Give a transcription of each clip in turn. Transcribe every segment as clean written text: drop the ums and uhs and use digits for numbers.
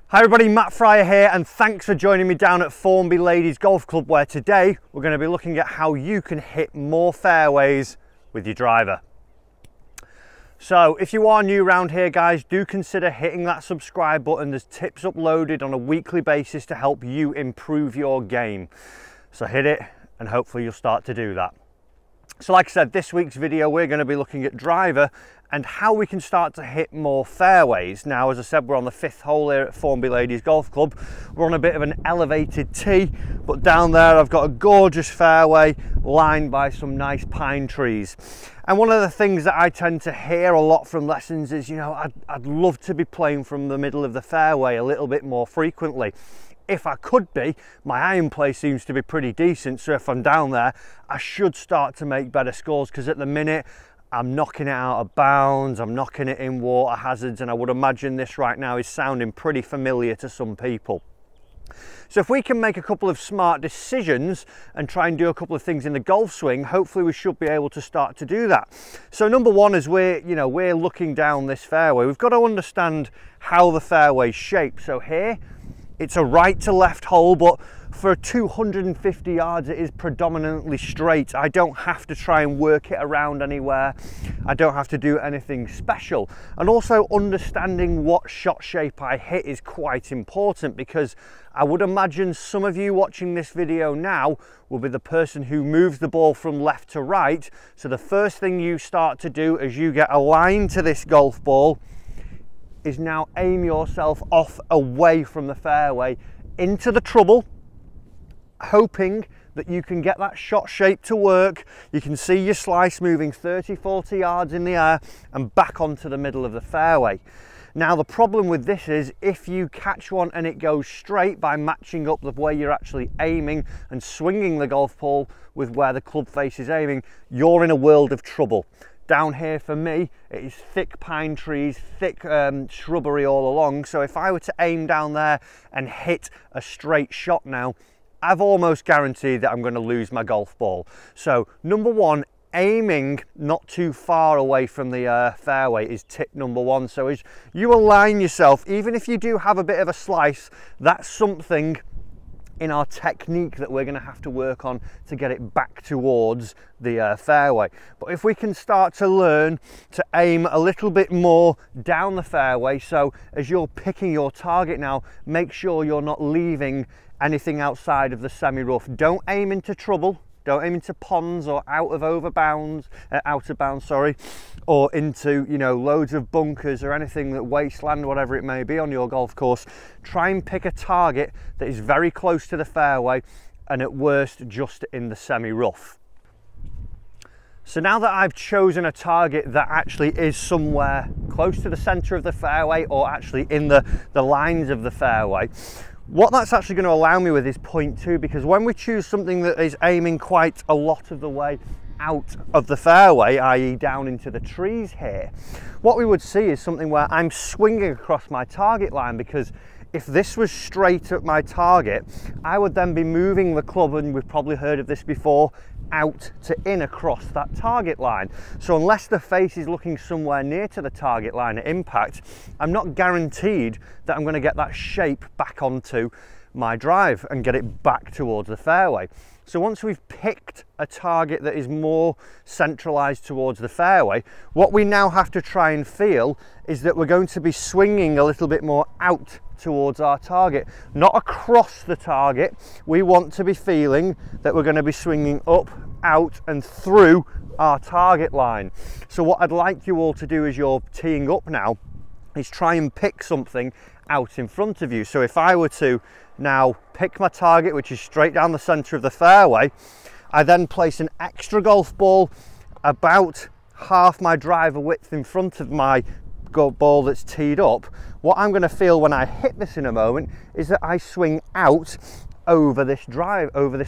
Hi everybody, Matt Fryer here, and thanks for joining me down at Formby Ladies Golf Club, where today we're going to be looking at how you can hit more fairways with your driver. So if you are new around here, guys, do consider hitting that subscribe button. There's tips uploaded on a weekly basis to help you improve your game. So hit it and hopefully you'll start to do that. So like I said, this week's video we're going to be looking at driver and how we can start to hit more fairways. Now, as I said, we're on the 5th hole here at Formby Ladies Golf Club. We're on a bit of an elevated tee, but down there I've got a gorgeous fairway lined by some nice pine trees. And one of the things that I tend to hear a lot from lessons is, you know, I'd love to be playing from the middle of the fairway a little bit more frequently. If I could be, my iron play seems to be pretty decent, so if I'm down there I should start to make better scores, because at the minute I'm knocking it out of bounds, I'm knocking it in water hazards, and I would imagine this right now is sounding pretty familiar to some people. So if we can make a couple of smart decisions and try and do a couple of things in the golf swing, hopefully we should be able to start to do that. So number one, as we're looking down this fairway, we've got to understand how the fairway's shaped. So here it's a right to left hole, but for 250 yards it is predominantly straight. I don't have to try and work it around anywhere. I don't have to do anything special. And also understanding what shot shape I hit is quite important, because I would imagine some of you watching this video now will be the person who moves the ball from left to right. So the first thing you start to do as you get aligned to this golf ball is now aim yourself off away from the fairway into the trouble, hoping that you can get that shot shape to work. You can see your slice moving 30-40 yards in the air and back onto the middle of the fairway. Now the problem with this is, if you catch one and it goes straight by matching up the way you're actually aiming and swinging the golf ball with where the club face is aiming, you're in a world of trouble. Down here for me, it is thick pine trees, thick shrubbery all along. So if I were to aim down there and hit a straight shot now, I've almost guaranteed that I'm going to lose my golf ball. So number one, aiming not too far away from the fairway is tip number one. So as you align yourself, even if you do have a bit of a slice, that's something in our technique that we're going to have to work on to get it back towards the fairway. But if we can start to learn to aim a little bit more down the fairway, so as you're picking your target now, make sure you're not leaving anything outside of the semi-rough. Don't aim into trouble. Don't aim into ponds or out of bounds, or into, you know, loads of bunkers or anything, that wasteland, whatever it may be on your golf course. Try and pick a target that is very close to the fairway, and at worst just in the semi-rough. So now that I've chosen a target that actually is somewhere close to the center of the fairway, or actually in the lines of the fairway, what that's actually going to allow me with is 0.2, because when we choose something that is aiming quite a lot of the way out of the fairway, i.e. down into the trees here, what we would see is something where I'm swinging across my target line, because if this was straight at my target, I would then be moving the club, and we've probably heard of this before, out to in across that target line. So unless the face is looking somewhere near to the target line at impact, I'm not guaranteed that I'm going to get that shape back onto my drive and get it back towards the fairway. So once we've picked a target that is more centralized towards the fairway, what we now have to try and feel is that we're going to be swinging a little bit more out towards our target, not across the target. We want to be feeling that we're going to be swinging up, out and through our target line. So what I'd like you all to do as you're teeing up now is try and pick something out in front of you. So if I were to now pick my target, which is straight down the center of the fairway, I then place an extra golf ball about half my driver width in front of my ball that's teed up. What I'm going to feel when I hit this in a moment is that I swing out over this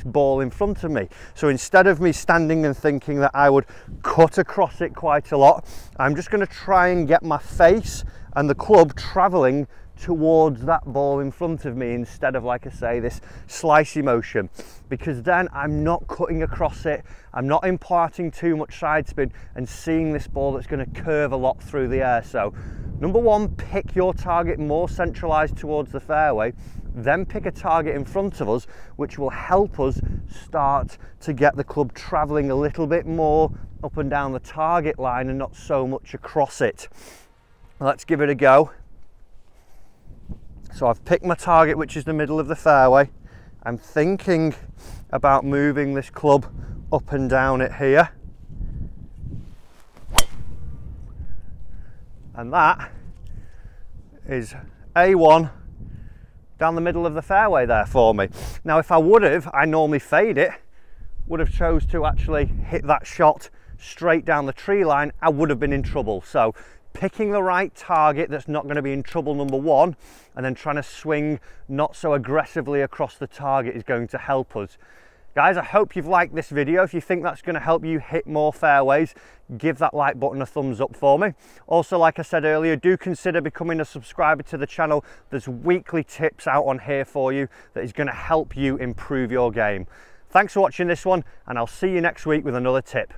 ball in front of me. So instead of me standing and thinking that I would cut across it quite a lot, I'm just going to try and get my face and the club traveling towards that ball in front of me instead of, like I say, this slicey motion, because then I'm not cutting across it, I'm not imparting too much side spin and seeing this ball that's going to curve a lot through the air. So number one, pick your target more centralized towards the fairway, then pick a target in front of us which will help us start to get the club traveling a little bit more up and down the target line and not so much across it. Let's give it a go. So I've picked my target, which is the middle of the fairway. I'm thinking about moving this club up and down it here. And that is A1 down the middle of the fairway there for me. Now, if I I normally fade it, would have chose to actually hit that shot straight down the tree line, I would have been in trouble. So picking the right target that's not going to be in trouble, number one, and then trying to swing not so aggressively across the target is going to help us. Guys, I hope you've liked this video. If you think that's going to help you hit more fairways, give that like button a thumbs up for me. Also, like I said earlier, do consider becoming a subscriber to the channel. There's weekly tips out on here for you that is going to help you improve your game. Thanks for watching this one, and I'll see you next week with another tip.